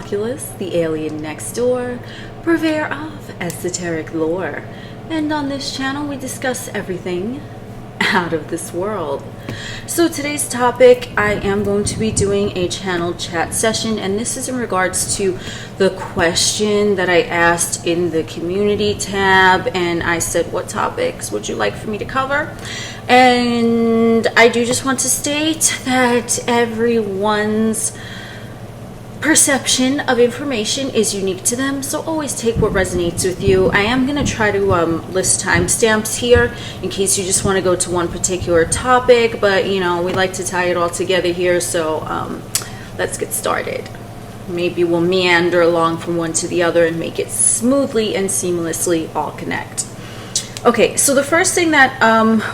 Oculus, the alien next door, purveyor of esoteric lore. And on this channel we discuss everything out of this world. So today's topic, I am going to be doing a channel chat session, and this is in regards to the question that I asked in the community tab, and I said, what topics would you like for me to cover? And I do just want to state that everyone's perception of information is unique to them, so always take what resonates with you. I am going to try to list timestamps here in case you just want to go to one particular topic, but you know, we like to tie it all together here, so let's get started. Maybe we'll meander along from one to the other and make it smoothly and seamlessly all connect. Okay, so the first thing that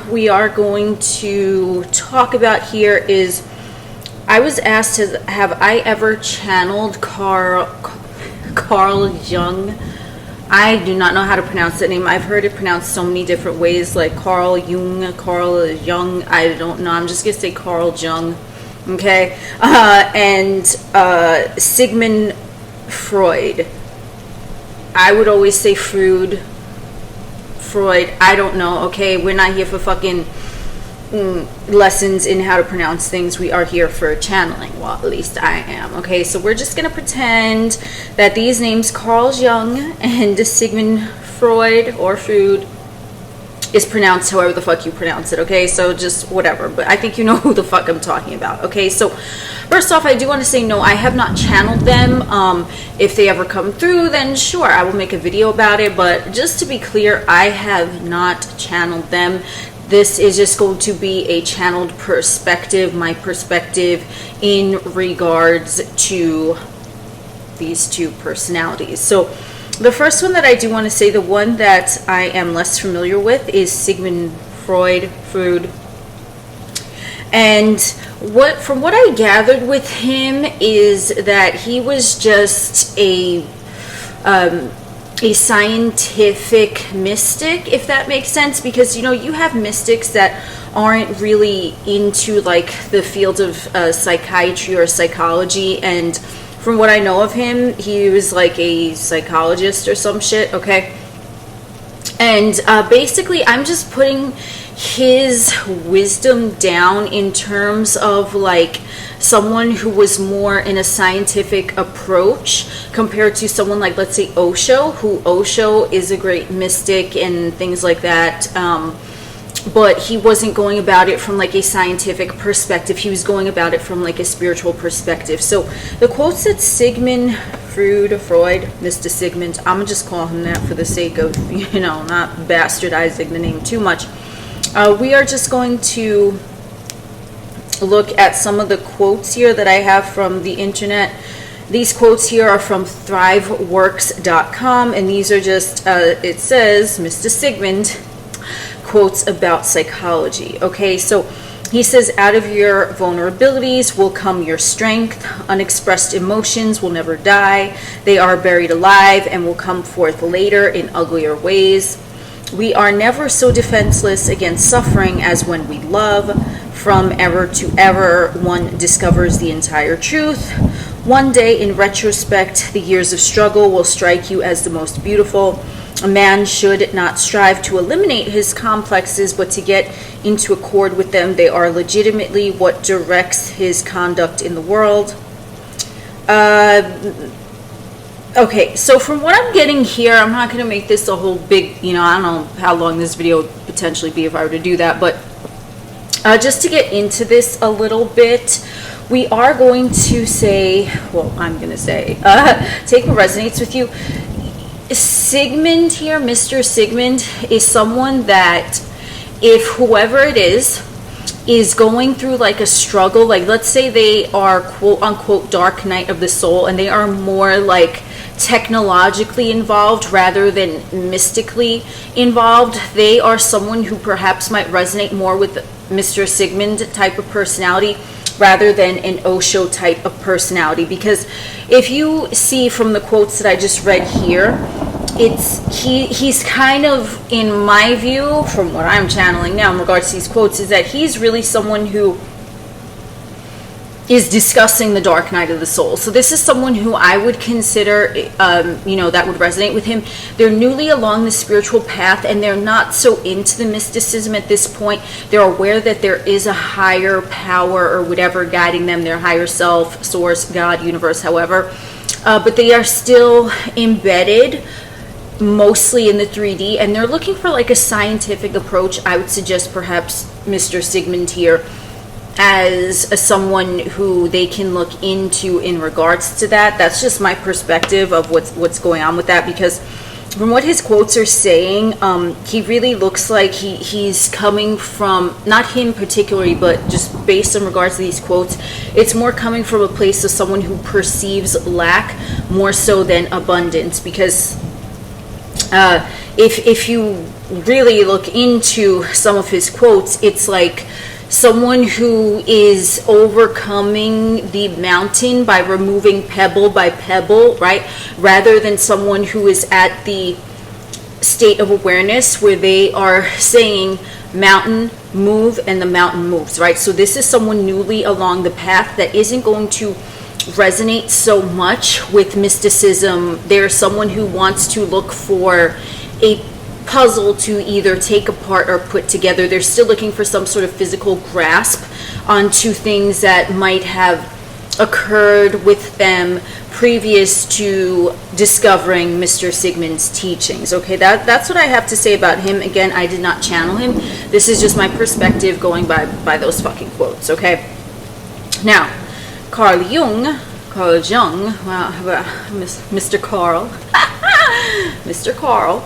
we are going to talk about here is, I was asked, have I ever channeled Carl Jung? I do not know how to pronounce that name. I've heard it pronounced so many different ways, like Carl Jung, Carl Jung. I don't know. I'm just going to say Carl Jung. Okay? And Sigmund Freud. I would always say Freud. I don't know. Okay? We're not here for fucking lessons in how to pronounce things. We are here for channeling. Well, at least I am. Okay, so we're just gonna pretend that these names, Carl Jung and Sigmund Freud or Freud, is pronounced however the fuck you pronounce it. Okay, so just whatever, but I think you know who the fuck I'm talking about. Okay, so first off, I do want to say no, I have not channeled them. If they ever come through, then sure, I will make a video about it, but just to be clear, I have not channeled them. This is just going to be a channeled perspective, my perspective in regards to these two personalities. So the first one that I do want to say, the one that I am less familiar with, is Sigmund Freud. And from what I gathered with him is that he was just a scientific mystic, if that makes sense, because you know, you have mystics that aren't really into like the field of psychiatry or psychology, and from what I know of him, he was like a psychologist or some shit. Okay, and basically I'm just putting his wisdom down in terms of like someone who was more in a scientific approach compared to someone like, let's say, Osho is a great mystic and things like that, but he wasn't going about it from like a scientific perspective. He was going about it from like a spiritual perspective. So the quotes that Sigmund Freud, Mr. Sigmund, I'm gonna just call him that for the sake of, you know, not bastardizing the name too much. We are just going to look at some of the quotes here that I have from the internet. These quotes here are from thriveworks.com, and these are just, it says, Mr. Sigmund quotes about psychology. Okay, so he says, out of your vulnerabilities will come your strength. Unexpressed emotions will never die. They are buried alive and will come forth later in uglier ways. We are never so defenseless against suffering as when we love. From ever to ever, one discovers the entire truth. One day, in retrospect, the years of struggle will strike you as the most beautiful. A man should not strive to eliminate his complexes, but to get into accord with them. They are legitimately what directs his conduct in the world. Okay, so from what I'm getting here, I'm not going to make this a whole big, you know, I don't know how long this video would potentially be if I were to do that, but just to get into this a little bit, we are going to say, well, I'm going to say, take what resonates with you. Sigmund here, Mr. Sigmund, is someone that if whoever it is going through like a struggle, like let's say they are quote unquote dark night of the soul, and they are more like technologically involved rather than mystically involved, they are someone who perhaps might resonate more with Mr. Sigmund type of personality rather than an Osho type of personality. Because if you see from the quotes that I just read here, he's kind of, in my view, from what I'm channeling now in regards to these quotes, is that he's really someone who is discussing the dark night of the soul. So this is someone who I would consider, that would resonate with him. They're newly along the spiritual path, and they're not so into the mysticism at this point. They're aware that there is a higher power or whatever guiding them, their higher self, source, God, universe, however. But they are still embedded mostly in the 3D, and they're looking for like a scientific approach. I would suggest perhaps Mr. Sigmund here as someone who they can look into in regards to that. That's just my perspective of what's going on with that, because from what his quotes are saying, he really looks like he's coming from, not him particularly, but just based in regards to these quotes, it's more coming from a place of someone who perceives lack more so than abundance. Because if you really look into some of his quotes, it's like someone who is overcoming the mountain by removing pebble by pebble, right? Rather than someone who is at the state of awareness where they are saying, mountain, move, and the mountain moves, right? So this is someone newly along the path that isn't going to resonate so much with mysticism. They're someone who wants to look for a puzzle to either take apart or put together. They're still looking for some sort of physical grasp onto things that might have occurred with them previous to discovering Mr. Sigmund's teachings. Okay, that's what I have to say about him. Again, I did not channel him. This is just my perspective going by those fucking quotes. Okay, now Carl Jung, wow, Mr. Carl, Mr. Carl.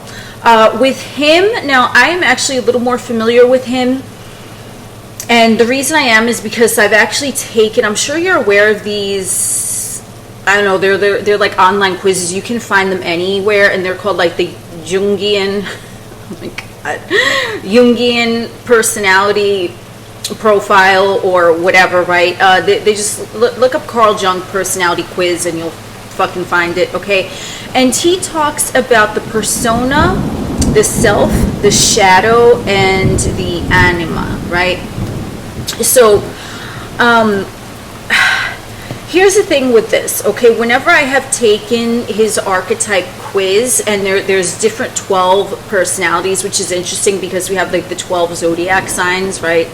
With him, now I am actually a little more familiar with him, and the reason I am is because I've actually taken, I'm sure you're aware of these, I don't know, they're like online quizzes. You can find them anywhere, and they're called like the Jungian, oh my god, Jungian personality profile or whatever, right? They just look up Carl Jung personality quiz and you'll fucking find it. Okay, and he talks about the persona, the self, the shadow, and the anima, right? So here's the thing with this. Okay, whenever I have taken his archetype quiz, and there's different 12 personalities, which is interesting because we have like the 12 zodiac signs, right?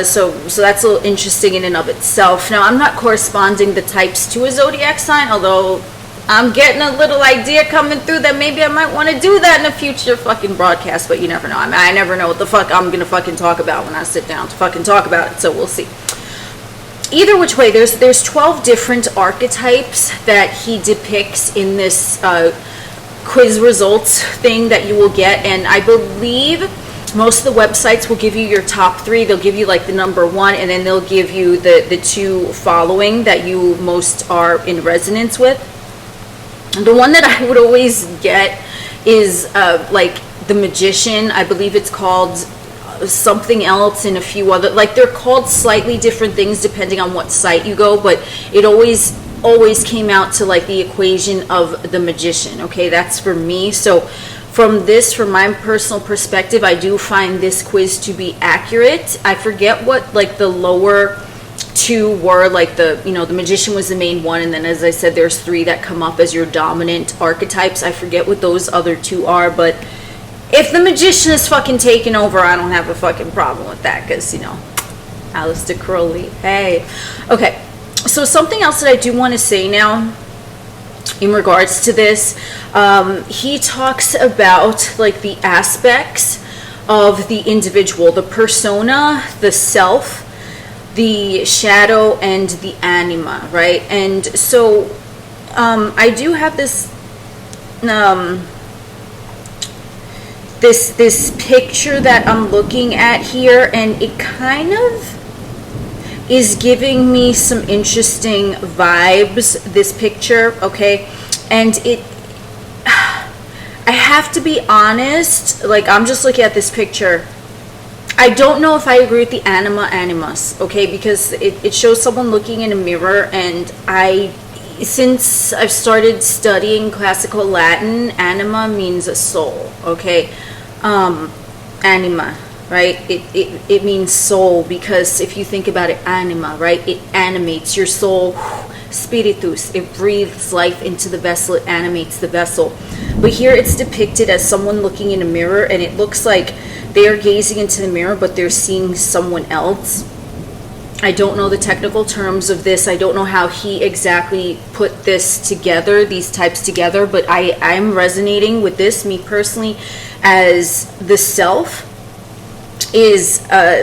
So that's a little interesting in and of itself. Now, I'm not corresponding the types to a zodiac sign, although I'm getting a little idea coming through that maybe I might want to do that in a future fucking broadcast, but you never know. I never know what the fuck I'm gonna fucking talk about when I sit down to fucking talk about it, so we'll see. Either which way, there's 12 different archetypes that he depicts in this quiz results thing that you will get, and I believe most of the websites will give you your top 3. They'll give you like the number 1, and then they'll give you the 2 following that you most are in resonance with. And the one that I would always get is like the Magician. I believe it's called something else, and a few other, like they're called slightly different things depending on what site you go, but it always came out to like the equation of the Magician. Okay, that's for me. So from my personal perspective, I do find this quiz to be accurate. I forget what like the lower 2 were, like the Magician was the main one, and then as I said, there's 3 that come up as your dominant archetypes. I forget what those other 2 are, but if the Magician is fucking taken over, I don't have a fucking problem with that, because Aleister Crowley, hey. Okay, so something else that I do want to say now in regards to this, he talks about like the aspects of the individual, the persona, the self, the shadow, and the anima, right? And so I do have this this picture that I'm looking at here, and it kind of is giving me some interesting vibes, this picture, okay? And I have to be honest, like I'm just looking at this picture, I don't know if I agree with the animus, okay? Because it shows someone looking in a mirror, and since I've started studying classical Latin, anima means a soul, okay? Anima, right? It means soul, because if you think about it, anima, right? It animates your soul. Spiritus, it breathes life into the vessel, it animates the vessel. But here it's depicted as someone looking in a mirror, and it looks like they are gazing into the mirror, but they're seeing someone else. I don't know the technical terms of this. I don't know how he exactly put this together, these types together, but I'm resonating with this, me personally, as the self is,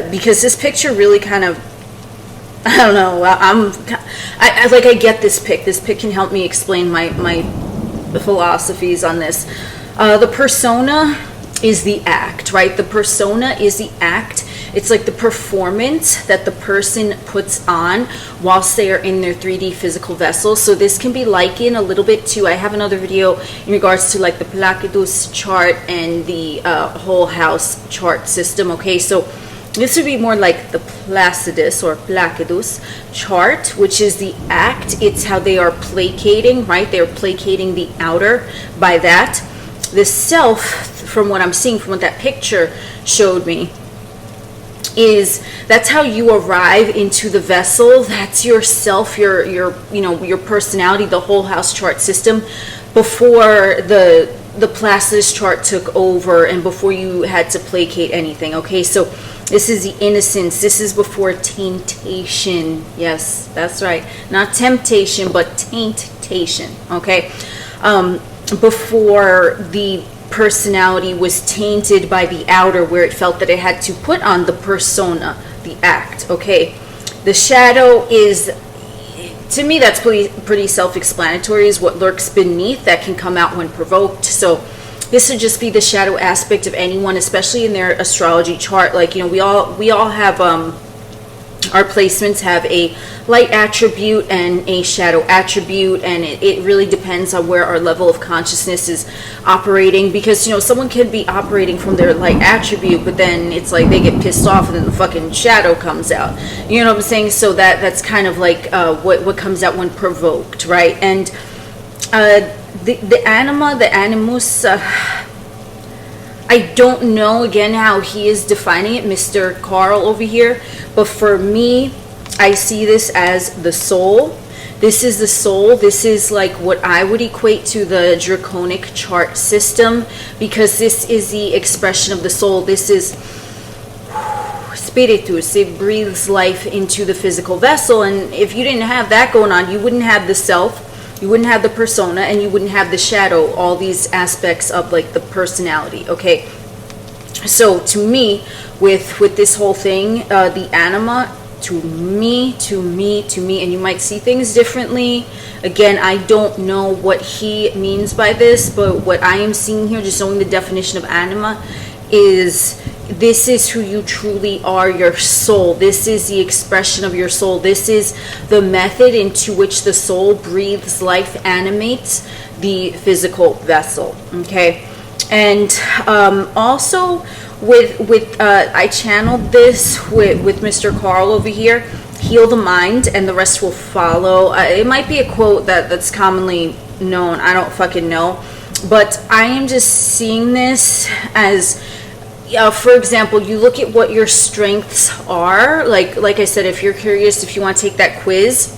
because this picture really kind of, I don't know, I get this pic. This pic can help me explain my philosophies on this. The persona is the act, right? The persona is the act. It's like the performance that the person puts on whilst they are in their 3D physical vessel. So this can be likened a little bit to, I have another video in regards to like the Placidus chart and the whole house chart system. Okay, so this would be more like the Placidus or Placidus chart, which is the act. It's how they are placating, right? They're placating the outer by that. The self, from what I'm seeing, from what that picture showed me, is that's how you arrive into the vessel. That's yourself, your you know, your personality, the whole house chart system, before the Placidus chart took over and before you had to placate anything. Okay, so this is the innocence. This is before taintation. Yes, that's right. Not temptation, but taintation. Okay, before the personality was tainted by the outer, where it felt that it had to put on the persona, the act. Okay, the shadow is, to me, that's pretty self-explanatory, is what lurks beneath that can come out when provoked. So this would just be the shadow aspect of anyone, especially in their astrology chart. Like, you know, we all have our placements have a light attribute and a shadow attribute, and it really depends on where our level of consciousness is operating, because, you know, someone could be operating from their light attribute, but then it's like they get pissed off and then the fucking shadow comes out, you know what I'm saying? So that's kind of like what comes out when provoked, right? And the anima, the animus, I don't know, again, how he is defining it, Mr. Carl over here, but for me, I see this as the soul. This is the soul. This is like what I would equate to the draconic chart system, because this is the expression of the soul. This is spiritus. It breathes life into the physical vessel, and if you didn't have that going on, you wouldn't have the self, you wouldn't have the persona, and you wouldn't have the shadow, all these aspects of like the personality. Okay, so to me, with this whole thing, the anima, to me, and you might see things differently. Again, I don't know what he means by this, but what I am seeing here, just knowing the definition of anima, is this is who you truly are, your soul. This is the expression of your soul. This is the method into which the soul breathes life, animates the physical vessel. Okay, and also with I channeled this with Mr. Carl over here. Heal the mind, and the rest will follow. It might be a quote that's commonly known. I don't fucking know, but I am just seeing this as, for example, you look at what your strengths are. Like I said, if you're curious, if you want to take that quiz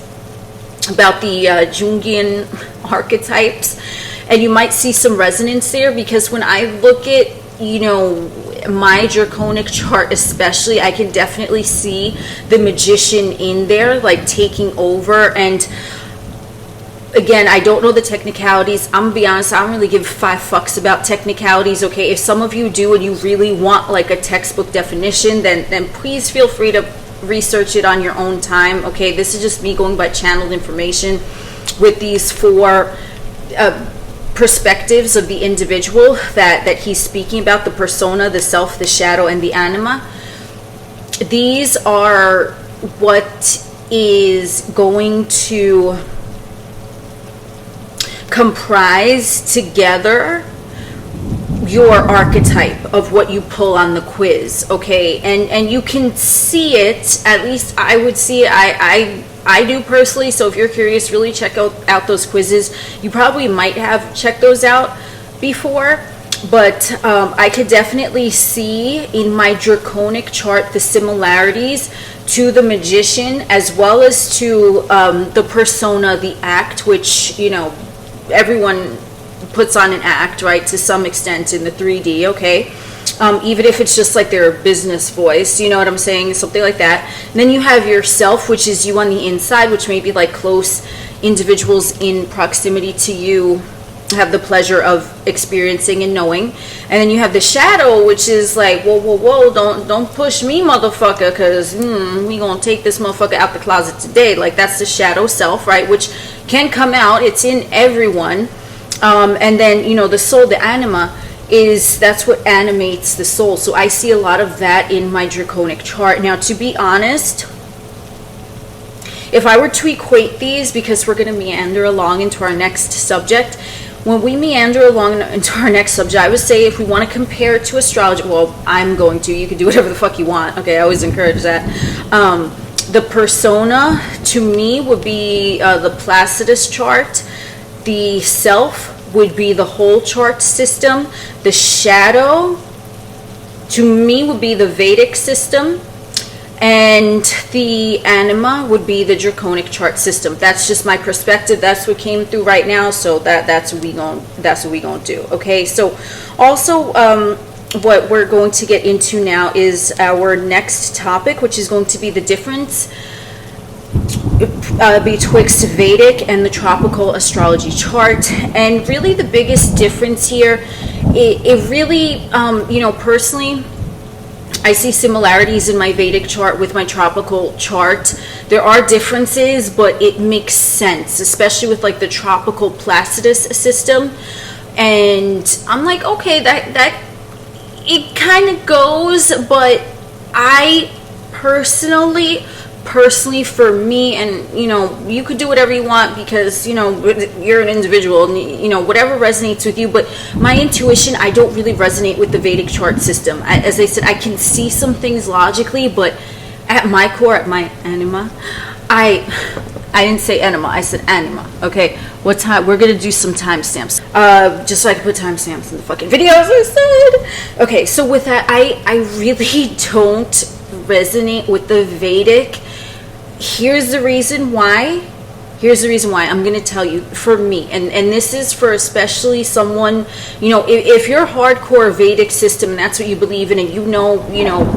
about the Jungian archetypes, and you might see some resonance there, because when I look at, you know, my draconic chart especially, I can definitely see the magician in there, like taking over. And again, I don't know the technicalities. I'm gonna be honest, I don't really give 5 fucks about technicalities. Okay, if some of you do and you really want like a textbook definition, then please feel free to research it on your own time. Okay, this is just me going by channeled information with these 4 perspectives of the individual that he's speaking about: the persona, the self, the shadow, and the anima. These are what is going to comprise together your archetype of what you pull on the quiz. Okay, and you can see it, at least I would see it. I do personally. So if you're curious, really check out those quizzes. You probably might have checked those out before, But I could definitely see in my draconic chart the similarities to the magician, as well as to the persona, the act, which, you know, everyone puts on an act, right, to some extent in the 3D, okay? Even if it's just like their business voice, you know what I'm saying, something like that. And then you have yourself, which is you on the inside, which may be like close individuals in proximity to you have the pleasure of experiencing and knowing. And then you have the shadow, which is like, whoa, whoa, whoa, don't push me, motherfucker, because we gonna take this motherfucker out the closet today. Like, that's the shadow self, right, which can come out. It's in everyone. And then, you know, the soul, the anima, that's what animates the soul. So I see a lot of that in my draconic chart. Now, to be honest, if I were to equate these, because we're going to meander along into our next subject, when we meander along into our next subject, I would say if we want to compare it to astrology, well, I'm going to, you can do whatever the fuck you want, okay, I always encourage that. The persona, to me, would be the Placidus chart. The self would be the whole chart system. The shadow, to me, would be the Vedic system. And the anima would be the draconic chart system. That's just my perspective. That's what came through right now. So that's what we gonna do. Okay. So also, what we're going to get into now is our next topic, which is going to be the difference betwixt Vedic and the tropical astrology chart. And really, the biggest difference here, it really, you know, personally, I see similarities in my Vedic chart with my tropical chart. There are differences, but it makes sense, especially with like the tropical Placidus system. And I'm like, okay, that it kind of goes, but I personally for me, and you know, you could do whatever you want because, you know, you're an individual and, you know, whatever resonates with you. But my intuition, I don't really resonate with the Vedic chart system. As I said, I can see some things logically, but at my core, at my anima, I didn't say enema, I said anima. Okay, what time? We're gonna do some timestamps, just so I can put timestamps in the fucking videos. I said. Okay, so with that, I really don't resonate with the Vedic. Here's the reason why. I'm going to tell you, for me, and this is for especially someone, you know, if you're hardcore Vedic system and that's what you believe in, and you know,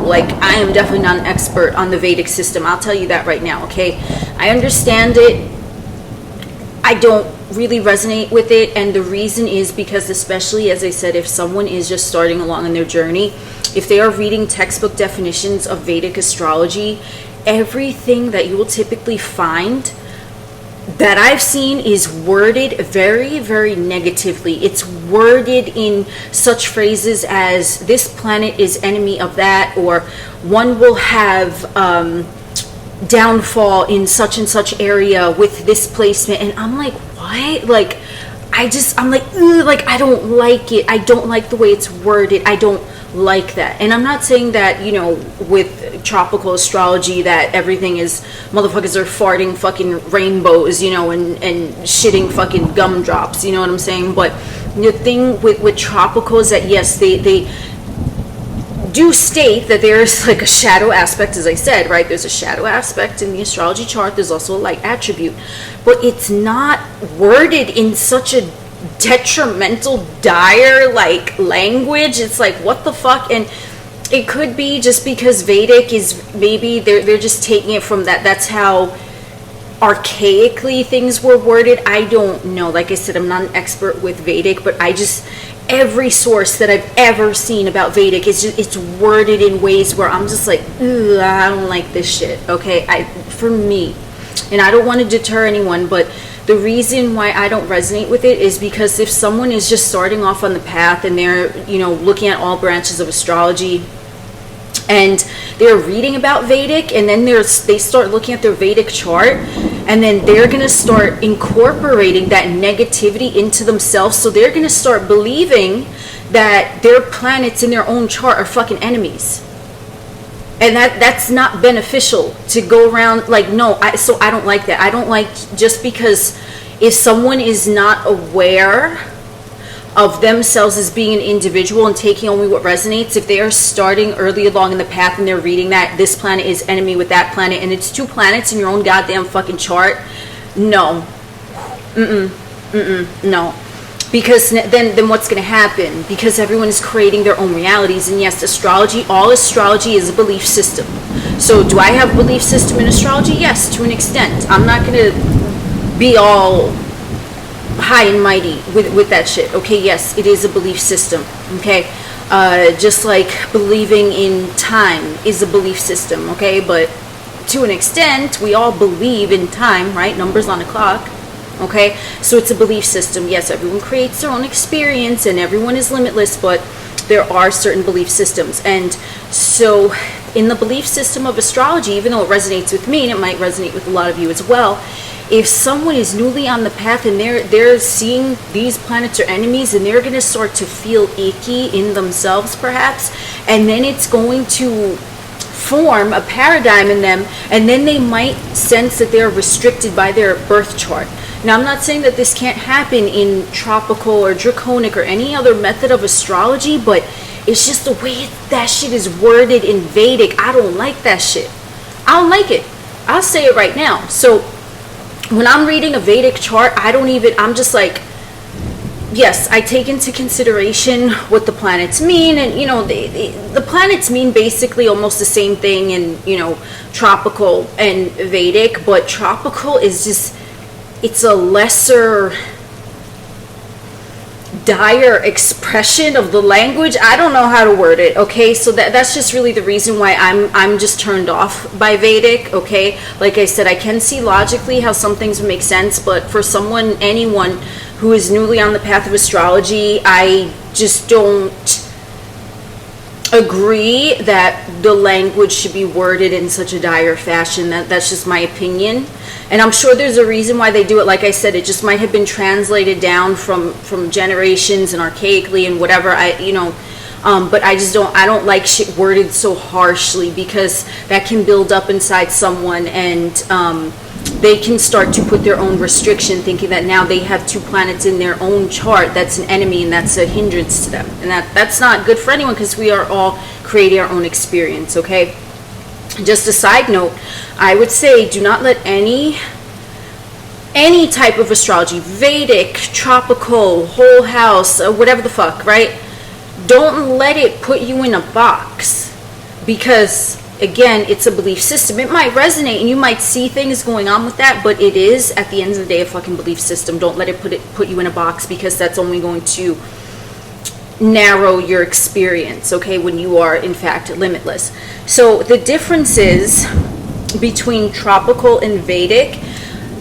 like, I am definitely not an expert on the Vedic system. I'll tell you that right now, okay? I understand it. I don't really resonate with it, and the reason is because, especially, as I said, if someone is just starting along in their journey, if they are reading textbook definitions of Vedic astrology, everything that you will typically find that I've seen is worded very, very negatively. It's worded in such phrases as this planet is enemy of that, or one will have downfall in such and such area with this placement. And I'm like, what? Like, I'm like, ugh, like, I don't like it. I don't like the way it's worded. I don't like that. And I'm not saying that, you know, with tropical astrology that everything is, motherfuckers are farting fucking rainbows, you know, and shitting fucking gumdrops, you know what I'm saying? But the thing with tropical is that, yes, they do state that there's like a shadow aspect, as I said, right? There's a shadow aspect in the astrology chart. There's also a light attribute, but it's not worded in such a detrimental, dire like language. It's like, what the fuck? And it could be just because Vedic is, maybe they're just taking it from that's how archaically things were worded. I don't know. Like I said, I'm not an expert with Vedic, but every source that I've ever seen about Vedic is just, it's worded in ways where I'm just like, ugh, I don't like this shit. Okay, for me, and I don't want to deter anyone, but the reason why I don't resonate with it is because if someone is just starting off on the path and they're, you know, looking at all branches of astrology and they're reading about Vedic, and then they start looking at their Vedic chart, and then they're going to start incorporating that negativity into themselves. So they're going to start believing that their planets in their own chart are fucking enemies. And that's not beneficial to go around like, no, so I don't like that. I don't like, just because if someone is not aware of themselves as being an individual and taking only what resonates, if they are starting early along in the path and they're reading that this planet is enemy with that planet and it's 2 planets in your own goddamn fucking chart, no. No. Because then what's going to happen? Because everyone is creating their own realities. And yes, astrology, all astrology is a belief system. So do I have a belief system in astrology? Yes, to an extent. I'm not going to be all high and mighty with that shit. Okay, yes, it is a belief system. Okay, just like believing in time is a belief system. Okay, but to an extent, we all believe in time, right? Numbers on a clock. Okay, so it's a belief system. Yes, everyone creates their own experience and everyone is limitless, but there are certain belief systems. And so in the belief system of astrology, even though it resonates with me and it might resonate with a lot of you as well, if someone is newly on the path and they're seeing these planets are enemies and they're going to start to feel icky in themselves perhaps, and then it's going to form a paradigm in them, and then they might sense that they're restricted by their birth chart. Now, I'm not saying that this can't happen in tropical or draconic or any other method of astrology, but it's just the way that shit is worded in Vedic. I don't like that shit. I don't like it. I'll say it right now. So when I'm reading a Vedic chart, I'm just like, yes, I take into consideration what the planets mean, and the planets mean basically almost the same thing in tropical and Vedic, but tropical is just, it's a lesser dire expression of the language. I don't know how to word it. Okay, so that's just really the reason why I'm just turned off by Vedic. Okay, like I said, I can see logically how some things would make sense, but for anyone who is newly on the path of astrology, I just don't agree that the language should be worded in such a dire fashion. That's just my opinion, and I'm sure there's a reason why they do it. Like I said, it just might have been translated down from generations and archaically and whatever. But I don't like shit worded so harshly, because that can build up inside someone, and they can start to put their own restriction, thinking that now they have 2 planets in their own chart that's an enemy and that's a hindrance to them, and that's not good for anyone, because we are all creating our own experience. Okay, just a side note, I would say do not let any type of astrology, Vedic, tropical, whole house, whatever the fuck, right? Don't let it put you in a box, because again, it's a belief system. It might resonate and you might see things going on with that, but it is at the end of the day a fucking belief system. Don't let it put you in a box, because that's only going to narrow your experience, okay, when you are in fact limitless. So the differences between tropical and Vedic,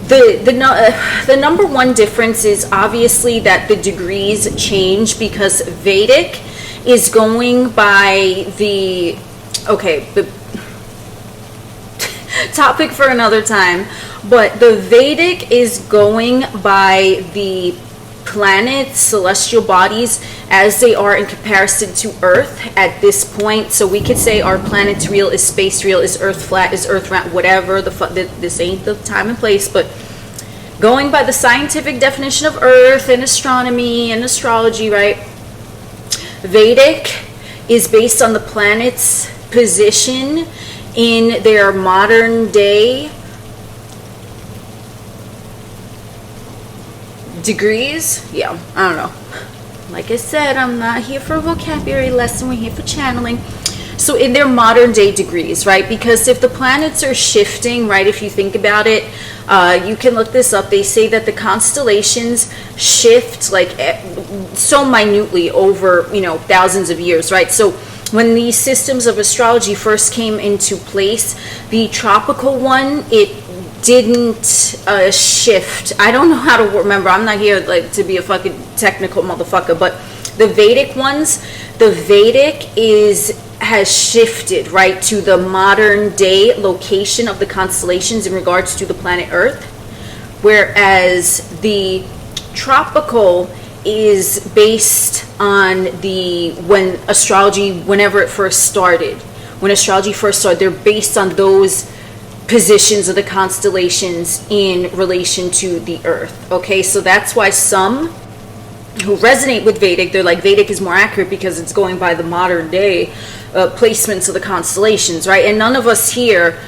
the number one difference is obviously that the degrees change, because Vedic is going by the topic for another time, but the Vedic is going by the planets, celestial bodies, as they are in comparison to Earth at this point. So we could say our planet's real, is space real, is Earth flat, is Earth round, whatever this ain't the time and place, but going by the scientific definition of Earth and astronomy and astrology, right? Vedic is based on the planet's position in their modern day degrees. Yeah, I don't know. Like I said, I'm not here for a vocabulary lesson. We're here for channeling. So in their modern day degrees, right? Because if the planets are shifting, right, if you think about it, you can look this up. They say that the constellations shift like so minutely over, thousands of years, right? So when these systems of astrology first came into place, the tropical one, it didn't shift. I don't know how to remember. I'm not here to be a fucking technical motherfucker, but the Vedic ones, the Vedic has shifted, right, to the modern day location of the constellations in regards to the planet Earth, whereas the tropical is based on when astrology, whenever it first started. When astrology first started, they're based on those positions of the constellations in relation to the Earth. Okay, so that's why some who resonate with Vedic, they're like, Vedic is more accurate because it's going by the modern day placements of the constellations, right? And none of us here,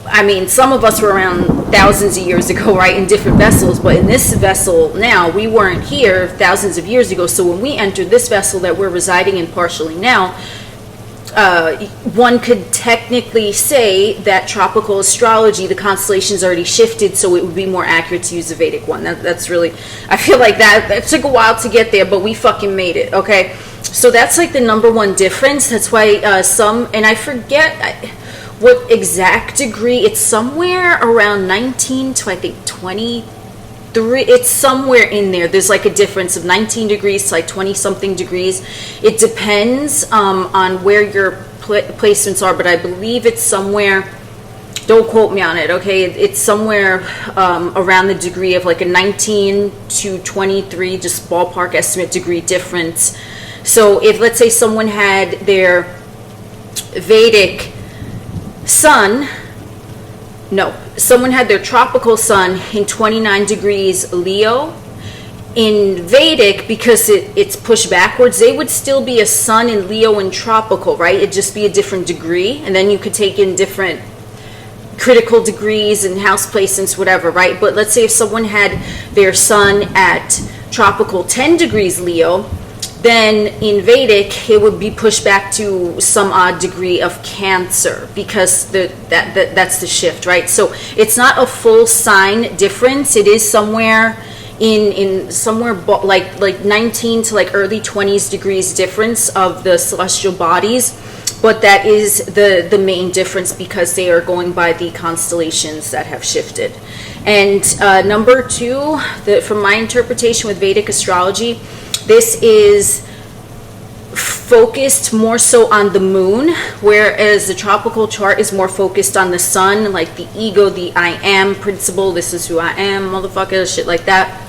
I mean, some of us were around thousands of years ago, right, in different vessels, but in this vessel now, we weren't here thousands of years ago. So when we entered this vessel that we're residing in partially now, one could technically say that tropical astrology, the constellations already shifted, so it would be more accurate to use the Vedic one. That's really, I feel like that took a while to get there, but we fucking made it, okay? So that's like the number one difference. That's why some, and I forget what exact degree, it's somewhere around 19 to I think 23, it's somewhere in there. There's like a difference of 19 degrees to like 20 something degrees. It depends on where your placements are, but I believe it's somewhere, don't quote me on it, okay? It's somewhere around the degree of like a 19 to 23, just ballpark estimate degree difference. So if, let's say, someone had their Vedic sun, no, someone had their tropical sun in 29 degrees Leo, in Vedic, because it's pushed backwards, they would still be a sun in Leo and tropical, right? It'd just be a different degree, and then you could take in different critical degrees and house placements, whatever, right? But let's say if someone had their sun at tropical 10 degrees Leo, then in Vedic it would be pushed back to some odd degree of Cancer, because that's the shift, right? So it's not a full sign difference. It is somewhere in somewhere like 19 to like early 20s degrees difference of the celestial bodies, but that is the main difference, because they are going by the constellations that have shifted. And number two, from my interpretation with Vedic astrology, this is focused more so on the moon, whereas the tropical chart is more focused on the sun, like the ego, the I am principle, this is who I am, motherfucker, shit like that.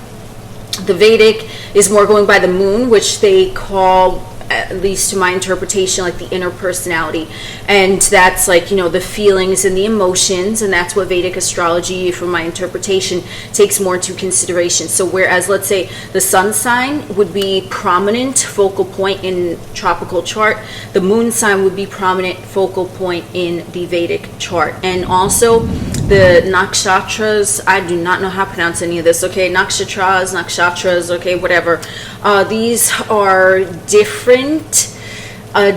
The Vedic is more going by the moon, which they call, at least to my interpretation, like the inner personality. And that's like, you know, the feelings and the emotions, and that's what Vedic astrology, from my interpretation, takes more into consideration. So whereas, let's say, the sun sign would be prominent focal point in tropical chart, the moon sign would be prominent focal point in the Vedic chart. And also the nakshatras, I do not know how to pronounce any of this, okay? Nakshatras, okay, whatever. These are different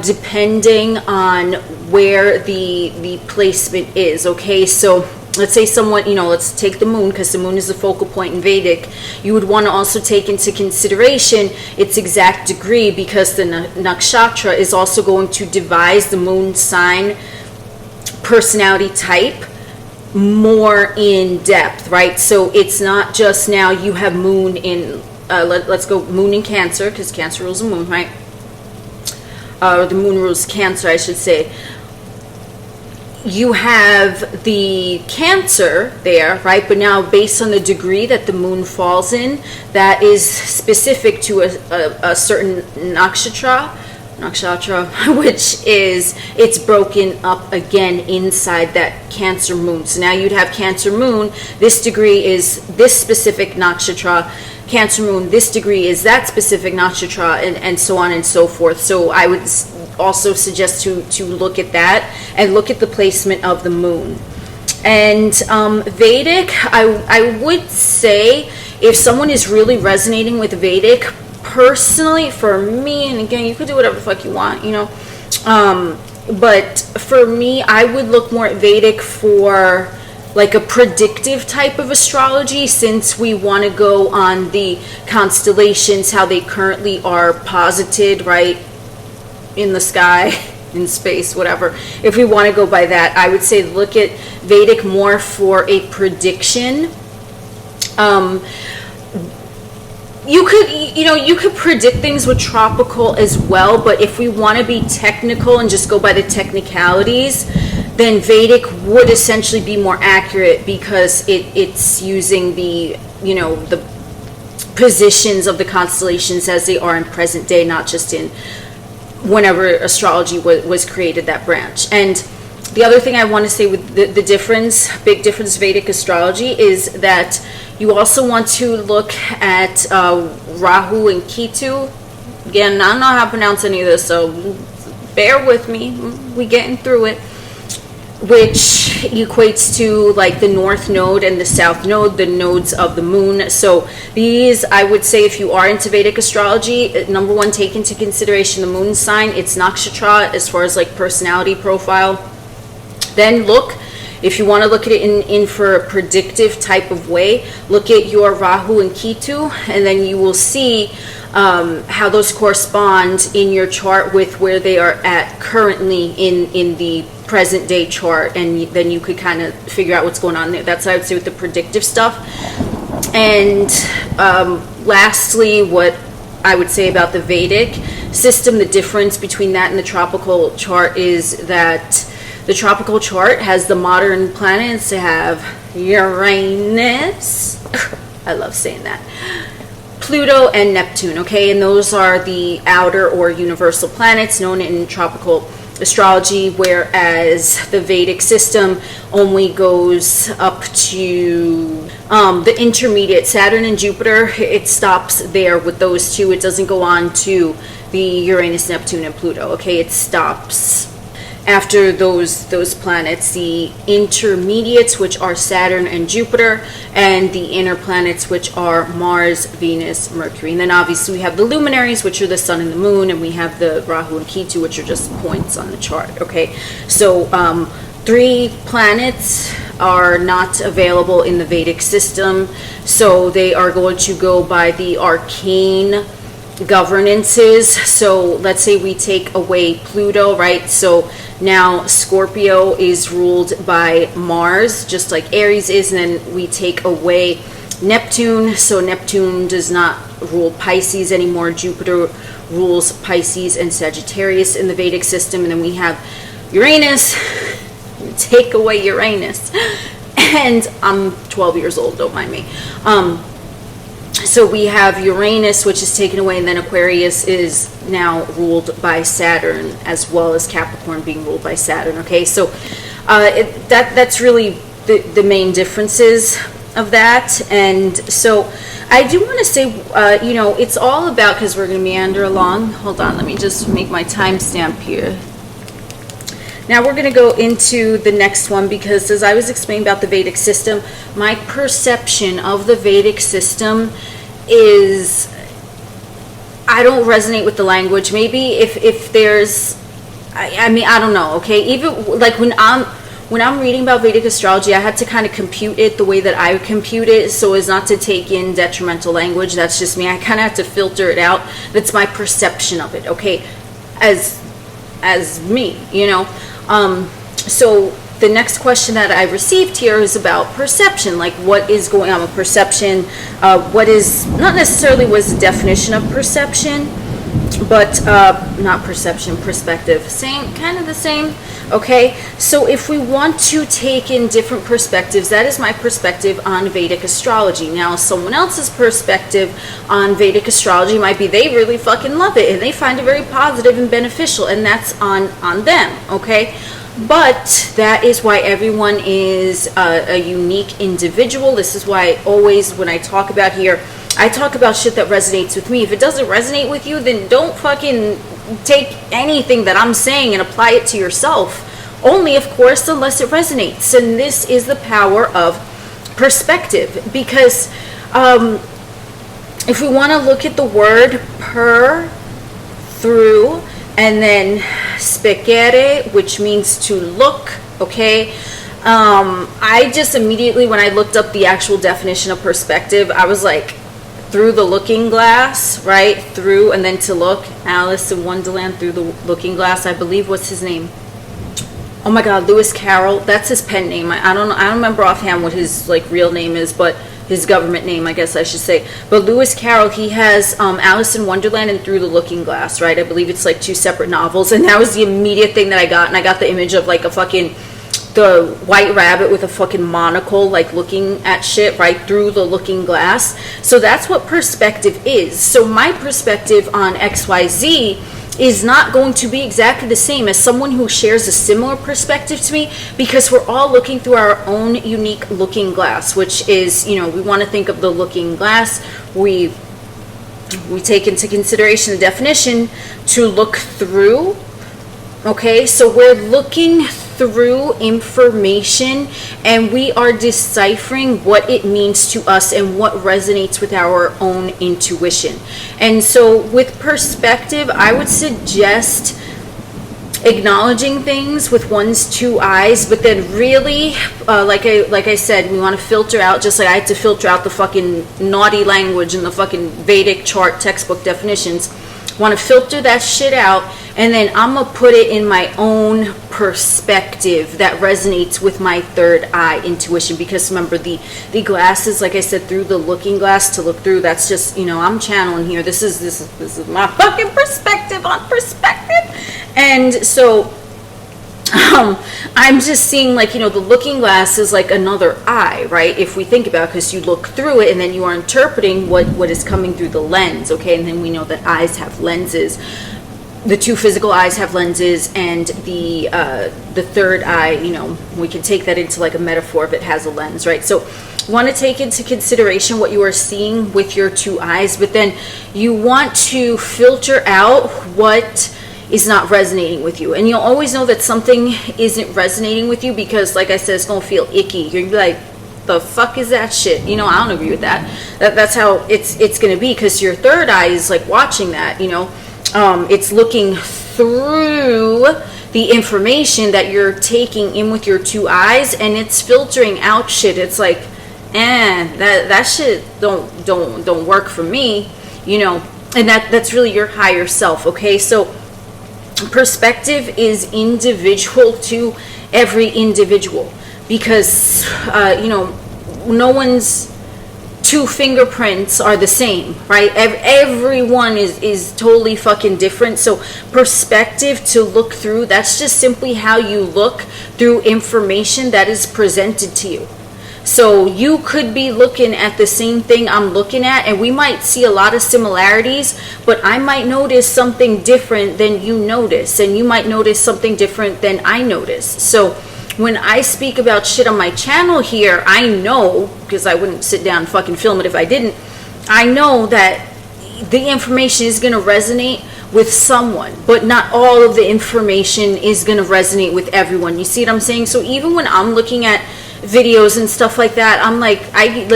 depending on where the placement is, okay? So let's say someone, you know, let's take the moon, because the moon is the focal point in Vedic. You would want to also take into consideration its exact degree, because the nakshatra is also going to devise the moon sign personality type more in depth, right? So it's not just now you have moon in, let's go moon in Cancer, because Cancer rules the moon, right? Or the moon rules Cancer, I should say. You have the Cancer there, right? But now based on the degree that the moon falls in, that is specific to a certain nakshatra, which is, it's broken up again inside that Cancer moon. So now you'd have Cancer moon, this degree is this specific nakshatra, Cancer moon, this degree is that specific nakshatra, and so on and so forth. So I would also suggest to look at that, and look at the placement of the moon. And Vedic, I would say, if someone is really resonating with Vedic, personally, for me, and again, you could do whatever the fuck you want, you know, but for me, I would look more at Vedic for like a predictive type of astrology, since we want to go on the constellations, how they currently are posited, right, in the sky, in space, whatever. If we want to go by that, I would say look at Vedic more for a prediction. You could predict things with tropical as well, but if we want to be technical and just go by the technicalities, then Vedic would essentially be more accurate, because it's using the, you know, the positions of the constellations as they are in present day, not just in whenever astrology was created, that branch. And the other thing I want to say with the difference, big difference Vedic astrology, is that You also want to look at Rahu and Ketu. Again, I don't know how to pronounce any of this, so bear with me. We getting through it. Which equates to like the north node and the south node, the nodes of the moon. So these, I would say, if you are into Vedic astrology, number one, take into consideration the moon sign, its nakshatra, as far as like personality profile. Then look, if you want to look at it in for a predictive type of way, look at your Rahu and Ketu, and then you will see how those correspond in your chart with where they are at currently in the present day chart, and then you could kind of figure out what's going on there. That's what I would say with the predictive stuff. And lastly, what I would say about the Vedic system, the difference between that and the tropical chart is that the tropical chart has the modern planets to have Uranus, I love saying that, Pluto and Neptune, okay? And those are the outer or universal planets known in tropical astrology, whereas the Vedic system only goes up to the intermediate, Saturn and Jupiter. It stops there with those two. It doesn't go on to the Uranus, Neptune, and Pluto, okay? It stops after those planets, the intermediates, which are Saturn and Jupiter, and the inner planets, which are Mars, Venus, Mercury. And then obviously we have the luminaries, which are the sun and the moon, and we have the Rahu and Ketu, which are just points on the chart, okay? So 3 planets are not available in the Vedic system, so they are going to go by the arcane governances. So let's say we take away Pluto, right? So now Scorpio is ruled by Mars, just like Aries is, and then we take away Neptune, so Neptune does not rule Pisces anymore. Jupiter rules Pisces and Sagittarius in the Vedic system, and then we have Uranus. Take away Uranus, and I'm 12 years old, don't mind me. So we have Uranus, which is taken away, and then Aquarius is now ruled by Saturn, as well as Capricorn being ruled by Saturn, okay? So that's really the main differences of that. And so I do want to say, it's all about, because we're going to meander along. Hold on, let me just make my timestamp here. Now we're going to go into the next one, because as I was explaining about the Vedic system, my perception of the Vedic system is, I don't resonate with the language. Maybe if there's, I mean, I don't know, okay? Even like when I'm reading about Vedic astrology, I had to kind of compute it the way that I compute it, so as not to take in detrimental language. That's just me. I kind of have to filter it out. That's my perception of it, okay? As me, so the next question that I received here is about perception, like what is going on with perception, what is, not necessarily what is the definition of perception, but not perception, perspective, same, kind of the same, okay? So if we want to take in different perspectives, that is my perspective on Vedic astrology. Now, someone else's perspective on Vedic astrology might be they really fucking love it and they find it very positive and beneficial, and that's on them, okay? But that is why everyone is a unique individual. This is why I always, when I talk about here, I talk about shit that resonates with me. If it doesn't resonate with you, then don't fucking take anything that I'm saying and apply it to yourself. Only, of course, unless it resonates. And this is the power of perspective. Because if we want to look at the word per, through, and then specere, which means to look, okay? I just immediately, when I looked up the actual definition of perspective, I was like, through the looking glass, right? Through, and then to look. Alice in Wonderland, through the looking glass. I believe, what's his name? Oh my God, Lewis Carroll. That's his pen name. I don't remember offhand what his like real name is, but his government name, I guess I should say. But Lewis Carroll, he has Alice in Wonderland and Through the Looking Glass, right? I believe it's like 2 separate novels, and that was the immediate thing that I got, and I got the image of like the white rabbit with a fucking monocle, like looking at shit, right, through the looking glass. So that's what perspective is. So my perspective on XYZ is not going to be exactly the same as someone who shares a similar perspective to me, because we're all looking through our own unique looking glass, which is, you know, we want to think of the looking glass. We take into consideration the definition to look through. Okay, so we're looking through information and we are deciphering what it means to us and what resonates with our own intuition. And so with perspective, I would suggest acknowledging things with one's two eyes, but then really, like I said, we want to filter out, just like I had to filter out the fucking naughty language and the fucking Vedic chart textbook definitions. Want to filter that shit out, and then I'm gonna put it in my own perspective that resonates with my third eye intuition. Because remember, the glasses, like I said, through the looking glass to look through, that's just, you know, I'm channeling here. This is my fucking perspective on perspective. And so I'm just seeing, like, you know, the looking glass is like another eye, right? If we think about it, because you look through it and then you are interpreting what is coming through the lens, okay? And then we know that eyes have lenses. The two physical eyes have lenses, and the third eye, you know, we can take that into like a metaphor if it has a lens, right? So you want to take into consideration what you are seeing with your two eyes, but then you want to filter out what is not resonating with you. And you'll always know that something isn't resonating with you because, like I said, it's going to feel icky. You're going to be like, the fuck is that shit? You know, I don't agree with that. That's how it's going to be, because your third eye is like watching that, you know. It's looking through the information that you're taking in with your two eyes, and it's filtering out shit. It's like, that shit don't work for me, you know. And that's really your higher self, okay? So perspective is individual to every individual, because you know, no one's two fingerprints are the same, right? Everyone is totally fucking different. So perspective to look through, that's just simply how you look through information that is presented to you. So you could be looking at the same thing I'm looking at, and we might see a lot of similarities, but I might notice something different than you notice, and you might notice something different than I notice. So when I speak about shit on my channel here, I know, because I wouldn't sit down and fucking film it if I didn't, I know that the information is going to resonate with someone, but not all of the information is going to resonate with everyone. You see what I'm saying? So even when I'm looking at videos and stuff like that, I'm like,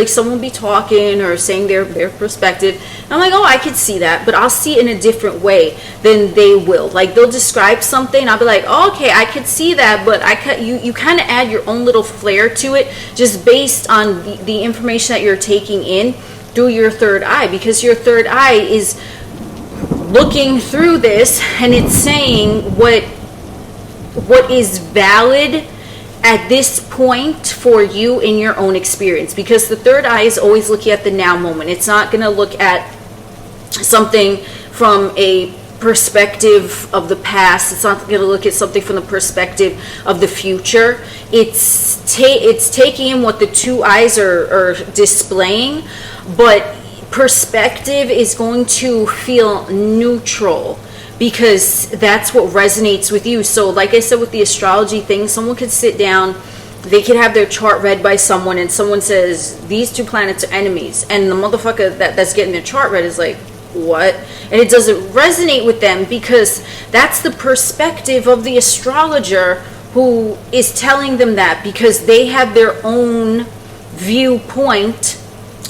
someone will be talking or saying their perspective, and I'm like, oh, I could see that, but I'll see it in a different way than they will. Like, they'll describe something, I'll be like, oh, okay, I could see that, but you kind of add your own little flair to it, just based on the information that you're taking in through your third eye, because your third eye is looking through this, and it's saying what is valid at this point for you in your own experience. Because the third eye is always looking at the now moment. It's not going to look at something from a perspective of the past. It's not going to look at something from the perspective of the future. It's taking in what the two eyes are displaying, but perspective is going to feel neutral, because that's what resonates with you. So like I said, with the astrology thing, someone could sit down, they could have their chart read by someone, and someone says, these two planets are enemies, and the motherfucker that's getting their chart read is like, what? And it doesn't resonate with them, because that's the perspective of the astrologer who is telling them that, because they have their own viewpoint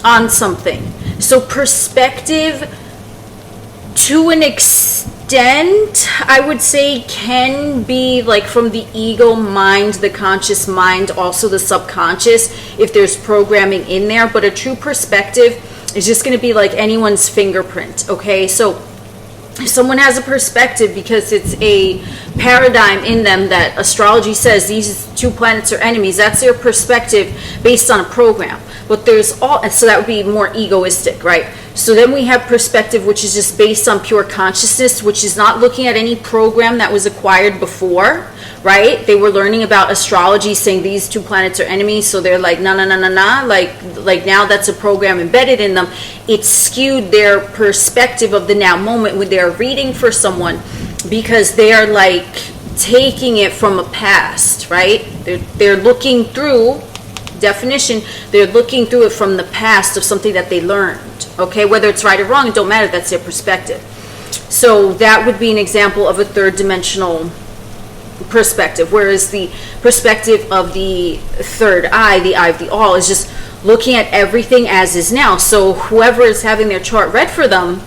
on something. So perspective, to an extent, I would say, can be like from the ego mind, the conscious mind, also the subconscious, if there's programming in there. But a true perspective is just going to be like anyone's fingerprint, okay? So if someone has a perspective because it's a paradigm in them that astrology says these two planets are enemies, that's their perspective based on a program. But there's all, so that would be more egoistic, right? So then we have perspective, which is just based on pure consciousness, which is not looking at any program that was acquired before, right? They were learning about astrology, saying these two planets are enemies, so they're like, nah, like now that's a program embedded in them. It skewed their perspective of the now moment when they're reading for someone. because they are like taking it from a past, right? They're looking through, definition, they're looking through it from the past of something that they learned, okay? Whether it's right or wrong, it don't matter, that's their perspective. So that would be an example of a third dimensional perspective, whereas the perspective of the third eye, the eye of the all, is just looking at everything as is now. So whoever is having their chart read for them,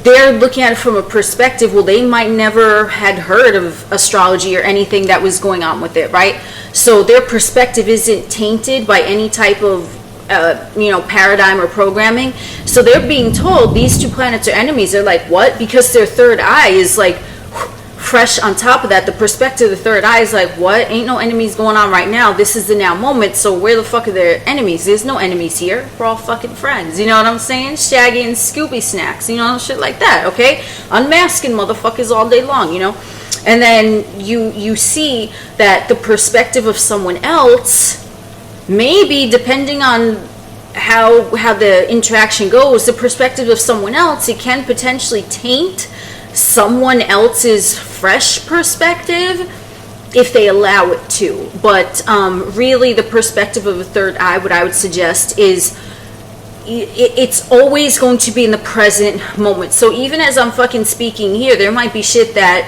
they're looking at it from a perspective, well, they might never had heard of astrology or anything that was going on with it, right? So their perspective isn't tainted by any type of paradigm or programming. So they're being told these two planets are enemies. They're like, what? Because their third eye is like fresh on top of that. The perspective of the third eye is like, what? Ain't no enemies going on right now. This is the now moment. So where the fuck are their enemies? There's no enemies here. We're all fucking friends. You know what I'm saying? Shaggy and Scooby snacks, shit like that, okay? Unmasking motherfuckers all day long, And then you see that the perspective of someone else, maybe depending on how the interaction goes, the perspective of someone else, it can potentially taint someone else's fresh perspective if they allow it to. But really the perspective of a third eye, what I would suggest is it's always going to be in the present moment. So even as I'm fucking speaking here, there might be shit that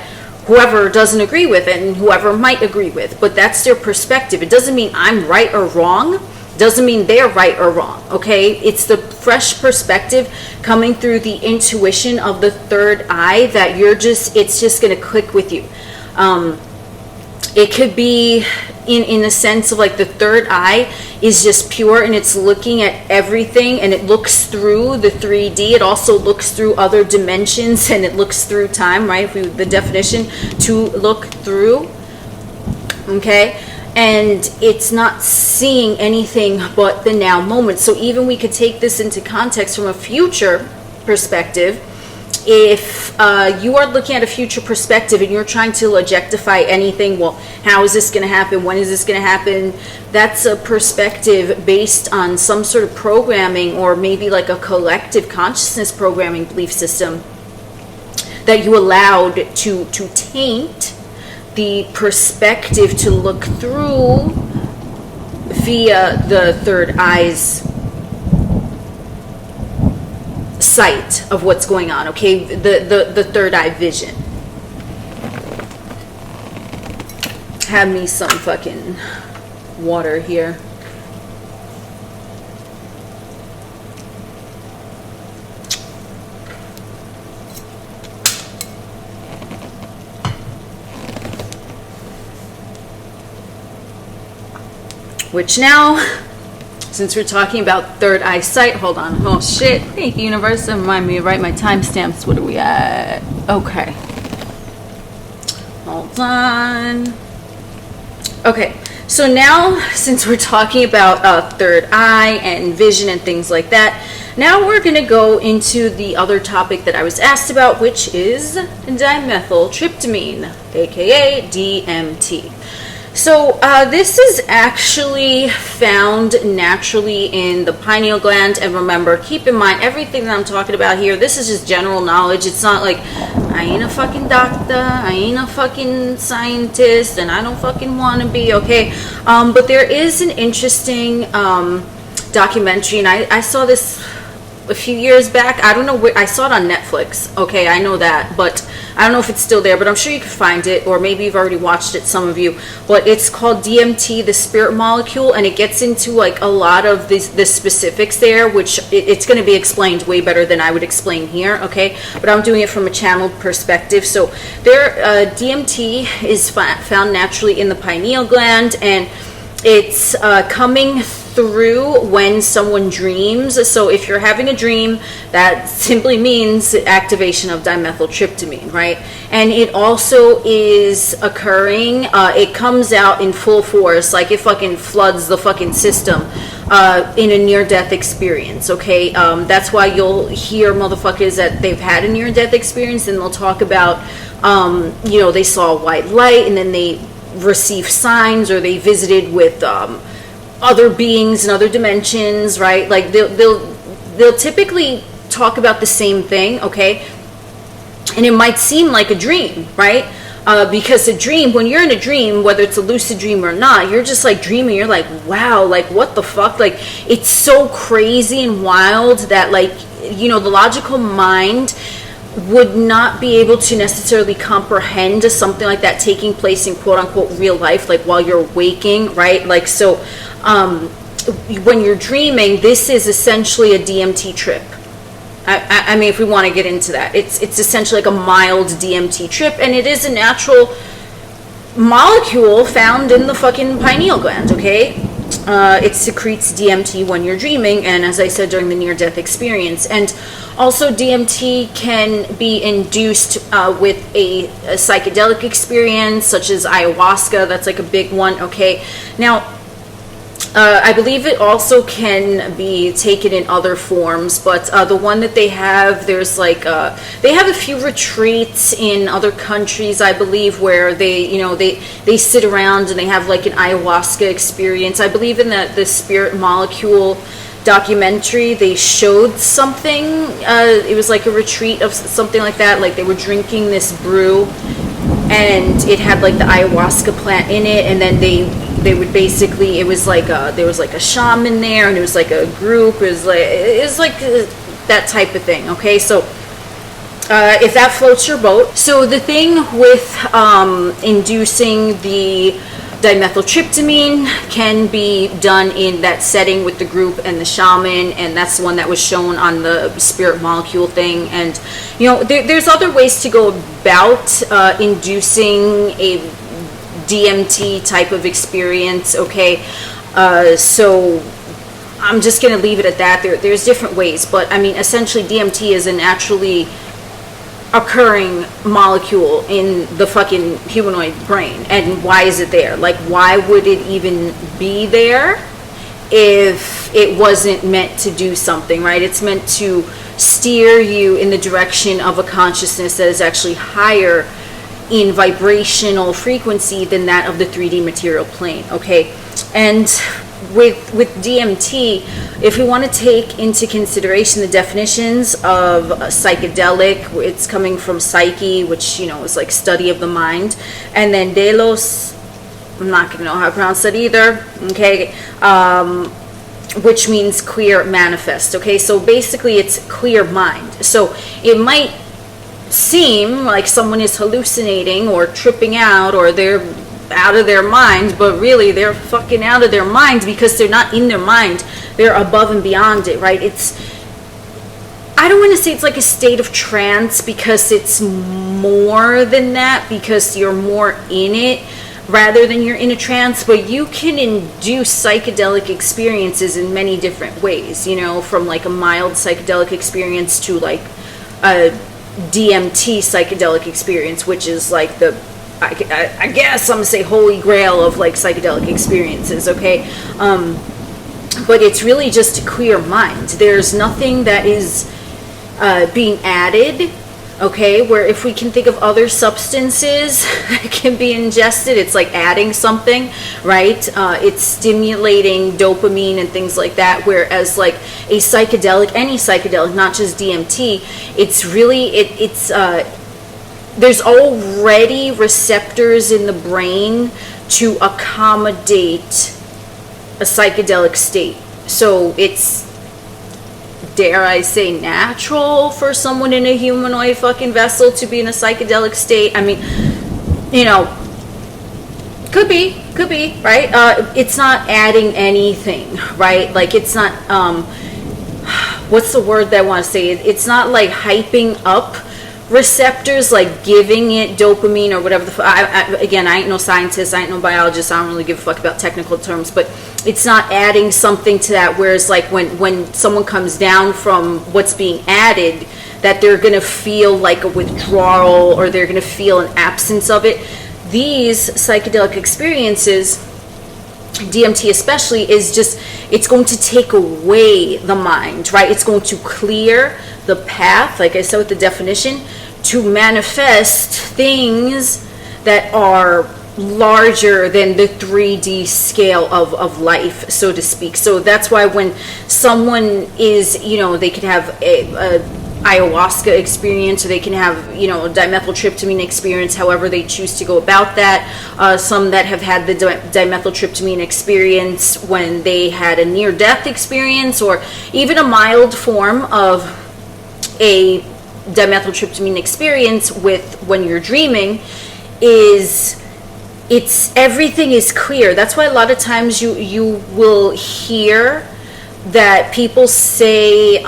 whoever doesn't agree with it and whoever might agree with, but that's their perspective. It doesn't mean I'm right or wrong. Doesn't mean they're right or wrong, okay? It's the fresh perspective coming through the intuition of the third eye that it's just going to click with you. It could be in a sense of like the third eye is just pure and it's looking at everything and it looks through the 3D. It also looks through other dimensions and it looks through time, right? The definition, to look through, okay? And it's not seeing anything but the now moment. So even we could take this into context from a future perspective. If you are looking at a future perspective and you're trying to objectify anything, well, how is this going to happen? When is this going to happen? That's a perspective based on some sort of programming, or maybe like a collective consciousness programming belief system that you allowed to taint the perspective to look through via the third eye's sight of what's going on, okay? The third eye vision. Have me some fucking water here. Which now, since we're talking about third eye sight, hold on. Oh shit. Thank you, universe. Remind me to write my timestamps. What are we at? Okay. Hold on. Okay. So now, since we're talking about third eye and vision and things like that, now we're going to go into the other topic that I was asked about, which is dimethyltryptamine, aka DMT. So this is actually found naturally in the pineal gland. And remember, keep in mind, everything that I'm talking about here, this is just general knowledge. It's not like, I ain't a fucking doctor, I ain't a fucking scientist, and I don't fucking want to be, okay? But there is an interesting documentary, and I saw this a few years back. I don't know where, I saw it on Netflix, okay, I know that, but I don't know if it's still there, but I'm sure you can find it, or maybe you've already watched it, some of you. But it's called DMT, the spirit molecule, and it gets into like a lot of the specifics there, which it's going to be explained way better than I would explain here, okay? But I'm doing it from a channeled perspective. So there, DMT is found naturally in the pineal gland, and it's coming through when someone dreams. So if you're having a dream, that simply means activation of dimethyltryptamine, right? And it also is occurring, it comes out in full force, like it fucking floods the fucking system in a near-death experience, okay? That's why you'll hear motherfuckers that they've had a near-death experience, and they'll talk about, they saw a white light, and then they receive signs, or they visited with other beings in other dimensions, right? Like they'll typically talk about the same thing, okay? And it might seem like a dream, right? Because a dream, when you're in a dream, whether it's a lucid dream or not, you're just like dreaming. You're like, wow, like what the fuck? Like, it's so crazy and wild that, like, you know, the logical mind would not be able to necessarily comprehend something like that taking place in quote unquote real life, like while you're waking, right? Like, so when you're dreaming, this is essentially a DMT trip. I mean, if we want to get into that, it's essentially like a mild DMT trip, and it is a natural molecule found in the fucking pineal gland, okay? It secretes DMT when you're dreaming, and as I said, during the near-death experience. And also DMT can be induced with a psychedelic experience, such as ayahuasca. That's like a big one, okay? Now, I believe it also can be taken in other forms, but the one that they have, there's like, they have a few retreats in other countries, I believe, where they, you know, they sit around and they have like an ayahuasca experience. I believe in the Spirit Molecule documentary, they showed something, it was like a retreat of something like that, like they were drinking this brew, and it had like the ayahuasca plant in it, and then they would basically, it was like there was like a shaman there, and it was like a group, it was like that type of thing, okay? So if that floats your boat. So the thing with inducing the dimethyltryptamine can be done in that setting with the group and the shaman, and that's the one that was shown on the Spirit Molecule thing. And you know, there's other ways to go about inducing a DMT type of experience, okay? So I'm just going to leave it at that. There's different ways, but I mean, essentially DMT is a naturally occurring molecule in the fucking humanoid brain. And why is it there? Like, why would it even be there if it wasn't meant to do something, right? It's meant to steer you in the direction of a consciousness that is actually higher in vibrational frequency than that of the 3D material plane, okay? And with DMT, if we want to take into consideration the definitions of psychedelic, it's coming from psyche, which, you know, is like study of the mind, and then delos, I'm not going to know how to pronounce that either, okay, which means clear manifest, okay? So basically it's clear mind. So it might seem like someone is hallucinating or tripping out, or they're out of their mind, but really they're fucking out of their mind, because they're not in their mind, they're above and beyond it, right? It's, I don't want to say it's like a state of trance, because it's more than that, because you're more in it rather than you're in a trance. But you can induce psychedelic experiences in many different ways, you know, from like a mild psychedelic experience to like a DMT psychedelic experience, which is like the, I guess I'm gonna say holy grail of like psychedelic experiences, okay? But it's really just a clear mind. There's nothing that is being added, okay? Where if we can think of other substances that can be ingested, it's like adding something, right? It's stimulating dopamine and things like that, whereas like a psychedelic, any psychedelic, not just DMT, it's really, there's already receptors in the brain to accommodate a psychedelic state. So it's, dare I say, natural for someone in a humanoid fucking vessel to be in a psychedelic state. I mean, you know, could be, right? It's not adding anything, right? Like, it's not, what's the word that I want to say? It's not like hyping up receptors, like giving it dopamine or whatever again, I ain't no scientist, I ain't no biologist, I don't really give a fuck about technical terms, but it's not adding something to that. Whereas like when someone comes down from what's being added, that they're gonna feel like a withdrawal, or they're gonna feel an absence of it. These psychedelic experiences, DMT especially, is just, it's going to take away the mind, right? It's going to clear the path, like I said with the definition, to manifest things that are larger than the 3D scale of life, so to speak. So that's why when someone is, you know, they could have a ayahuasca experience, or they can have, you know, a dimethyltryptamine experience, however they choose to go about that. Some that have had the dimethyltryptamine experience when they had a near-death experience, or even a mild form of a dimethyltryptamine experience with when you're dreaming, it's everything is clear. That's why a lot of times you will hear that people say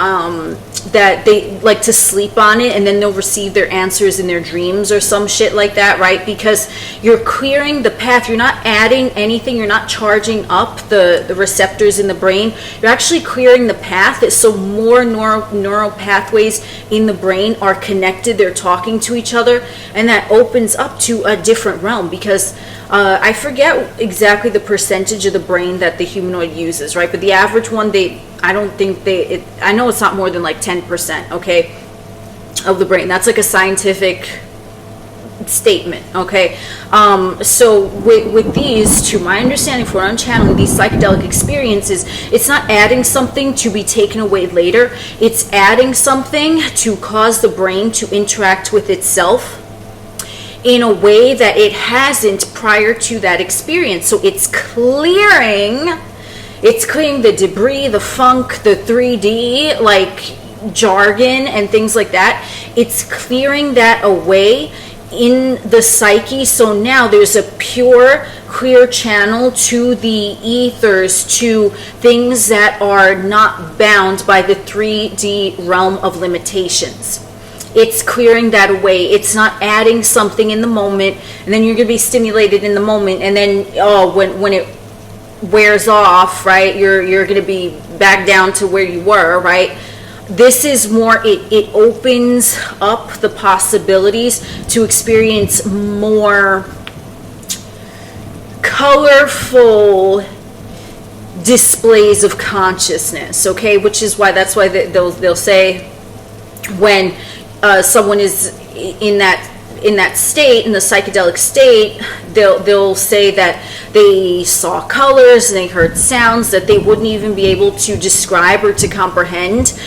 that they like to sleep on it, and then they'll receive their answers in their dreams or some shit like that, right? Because you're clearing the path. You're not adding anything. You're not charging up the receptors in the brain. You're actually clearing the path, so more neural pathways in the brain are connected. They're talking to each other, and that opens up to a different realm. Because I forget exactly the percentage of the brain that the humanoid uses, right? But the average one, I don't think I know it's not more than like 10%, okay, of the brain. That's like a scientific statement, okay? So with these, to my understanding, for unchanneling these psychedelic experiences, it's not adding something to be taken away later. It's adding something to cause the brain to interact with itself in a way that it hasn't prior to that experience. So it's clearing the debris, the funk, the 3D like jargon and things like that. It's clearing that away in the psyche. So now there's a pure, clear channel to the ethers, to things that are not bound by the 3D realm of limitations. It's clearing that away. It's not adding something in the moment, and then you're going to be stimulated in the moment, and then when it wears off, right, you're going to be back down to where you were, right? This is more, it opens up the possibilities to experience more colorful displays of consciousness, okay? Which is why, that's why they'll say when someone is in that state, in the psychedelic state, they'll say that they saw colors and they heard sounds that they wouldn't even be able to describe or to comprehend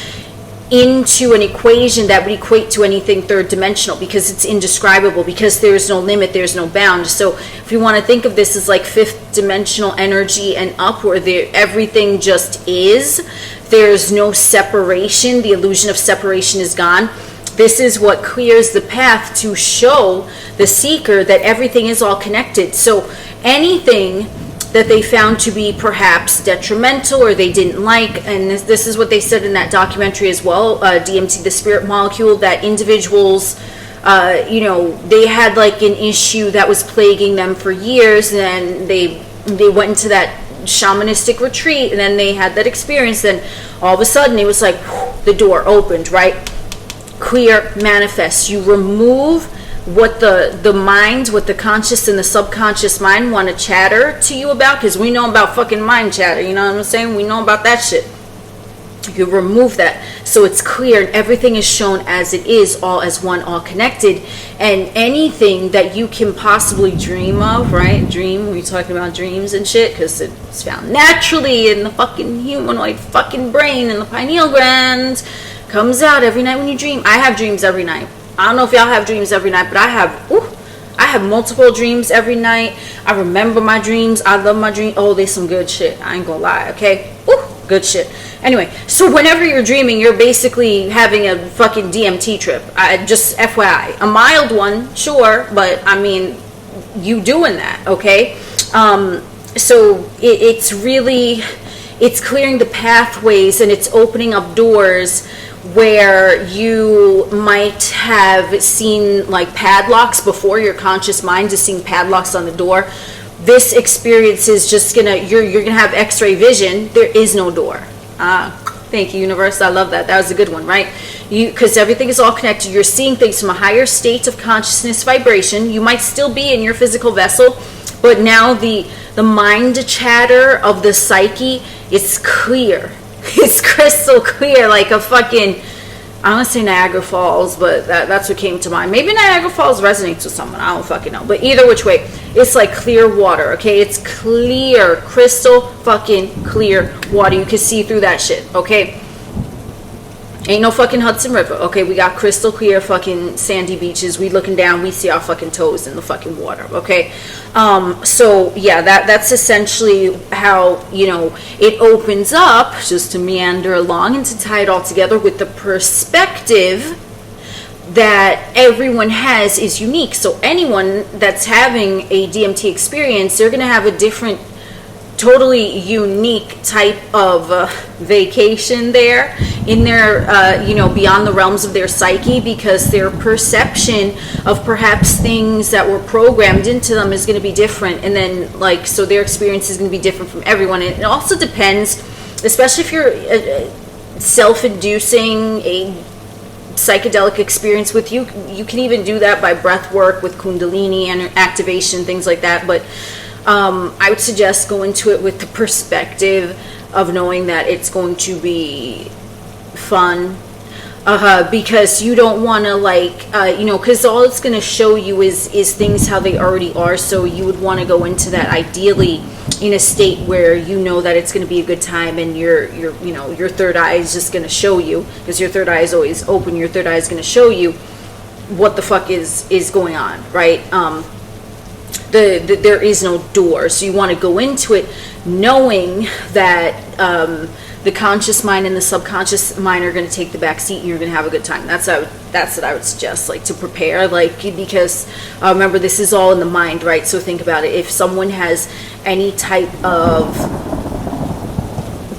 into an equation that would equate to anything third dimensional, because it's indescribable, because there's no limit, there's no bound. So if you want to think of this as like fifth dimensional energy and up, where everything just is, there's no separation, the illusion of separation is gone. This is what clears the path to show the seeker that everything is all connected. So anything that they found to be perhaps detrimental or they didn't like, and this is what they said in that documentary as well, DMT, the spirit molecule, that individuals, they had like an issue that was plaguing them for years, and they went into that shamanistic retreat, and then they had that experience, then all of a sudden it was like the door opened, right? Clear, manifest. You remove what the mind, what the conscious and the subconscious mind want to chatter to you about, because we know about fucking mind chatter, you know what I'm saying? We know about that shit. You remove that, so it's clear and everything is shown as it is, all as one, all connected. And anything that you can possibly dream of, right? Dream, we're talking about dreams and shit, because it's found naturally in the fucking humanoid fucking brain, and the pineal gland comes out every night when you dream. I have dreams every night. I don't know if y'all have dreams every night, but I have multiple dreams every night. I remember my dreams. I love my dreams. Oh, they some good shit. I ain't gonna lie, okay? Good shit. Anyway, so whenever you're dreaming, you're basically having a fucking DMT trip. Just FYI. A mild one, sure, but I mean, you doing that, okay? So it's really, it's clearing the pathways, and it's opening up doors where you might have seen like padlocks before. Your conscious mind is seeing padlocks on the door. This experience is just you're gonna have x-ray vision. There is no door. Thank you, universe. I love that. That was a good one, right? Because everything is all connected. You're seeing things from a higher state of consciousness vibration. You might still be in your physical vessel, but now the mind chatter of the psyche is clear. It's crystal clear, like a fucking, I want to say Niagara Falls, but that's what came to mind. Maybe Niagara Falls resonates with someone. I don't fucking know. But either which way, it's like clear water, okay? It's clear, crystal fucking clear water. You can see through that shit, okay? Ain't no fucking Hudson River, okay? We got crystal clear fucking sandy beaches. We looking down, we see our fucking toes in the fucking water, okay? So yeah, that's essentially how, you know, it opens up, just to meander along and to tie it all together with the perspective that everyone has is unique. So anyone that's having a DMT experience, they're going to have a different, totally unique type of vacation there in their, you know, beyond the realms of their psyche, because their perception of perhaps things that were programmed into them is going to be different. And then, like, so their experience is going to be different from everyone. And it also depends, especially if you're self-inducing a psychedelic experience with you can even do that by breath work with kundalini and activation, things like that. But I would suggest go into it with the perspective of knowing that it's going to be fun, because you don't want to, like, you know, because all it's going to show you is things how they already are. So you would want to go into that ideally in a state where you know that it's going to be a good time, and your you know, your third eye is just going to show you, because your third eye is always open. Your third eye is going to show you what the fuck is going on, right? There is no door, so you want to go into it knowing that the conscious mind and the subconscious mind are going to take the back seat, and you're going to have a good time. That's what I would suggest, like, to prepare, like, because remember, this is all in the mind, right? So think about it. If someone has any type of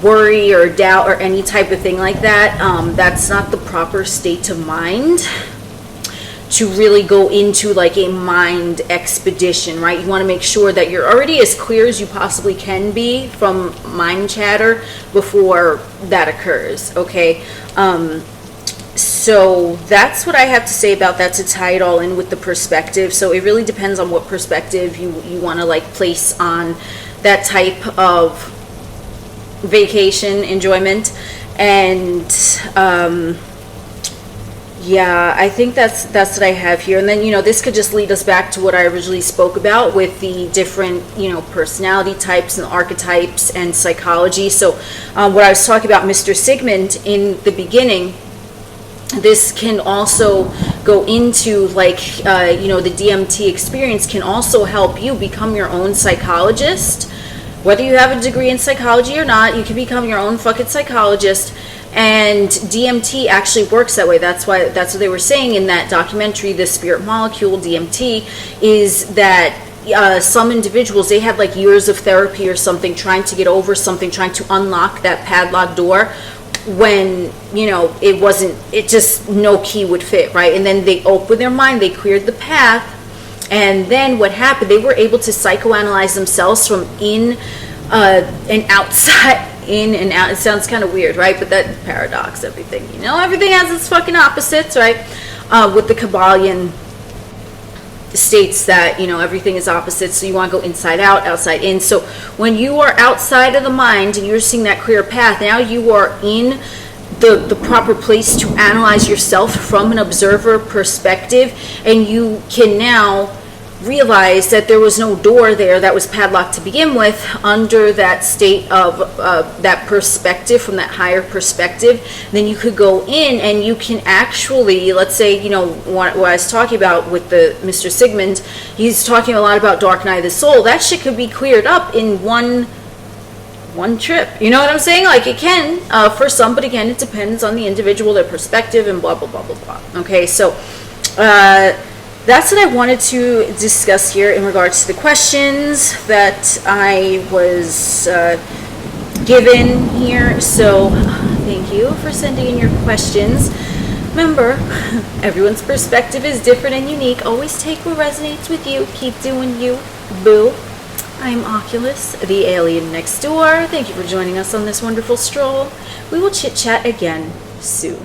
worry or doubt or any type of thing like that, that's not the proper state of mind to really go into, like, a mind expedition, right? You want to make sure that you're already as clear as you possibly can be from mind chatter before that occurs, okay? So that's what I have to say about that, to tie it all in with the perspective. So it really depends on what perspective you want to, like, place on that type of vacation enjoyment. And yeah, I think that's what I have here. And then, you know, this could just lead us back to what I originally spoke about with the different, you know, personality types and archetypes and psychology. So what I was talking about Mr. Sigmund in the beginning, this can also go into, like, you know, the DMT experience can also help you become your own psychologist. Whether you have a degree in psychology or not, you can become your own fucking psychologist. And DMT actually works that way. That's what they were saying in that documentary, The Spirit Molecule, DMT, is that some individuals, they had like years of therapy or something, trying to get over something, trying to unlock that padlocked door, when, you know, it just no key would fit, right? And then they opened their mind, they cleared the path, and then what happened, they were able to psychoanalyze themselves from in and outside, in and out. It sounds kind of weird, right? But that paradox, everything, you know, everything has its fucking opposites, right? With the Kabbalion states that, you know, everything is opposite, so you want to go inside out, outside in. So when you are outside of the mind and you're seeing that clear path, now you are in the proper place to analyze yourself from an observer perspective, and you can now realize that there was no door there that was padlocked to begin with, under that state of that perspective, from that higher perspective. Then you could go in and you can actually, let's say, you know, what I was talking about with the Mr. Sigmund, he's talking a lot about dark night of the soul. That shit could be cleared up in one trip. You know what I'm saying? Like, it can for some, but again, it depends on the individual, their perspective, and blah blah blah blah blah. Okay, so that's what I wanted to discuss here in regards to the questions that I was given here. So thank you for sending in your questions. Remember, everyone's perspective is different and unique. Always take what resonates with you. Keep doing you, boo. I'm Oculus, the alien next door. Thank you for joining us on this wonderful stroll. We will chit-chat again soon.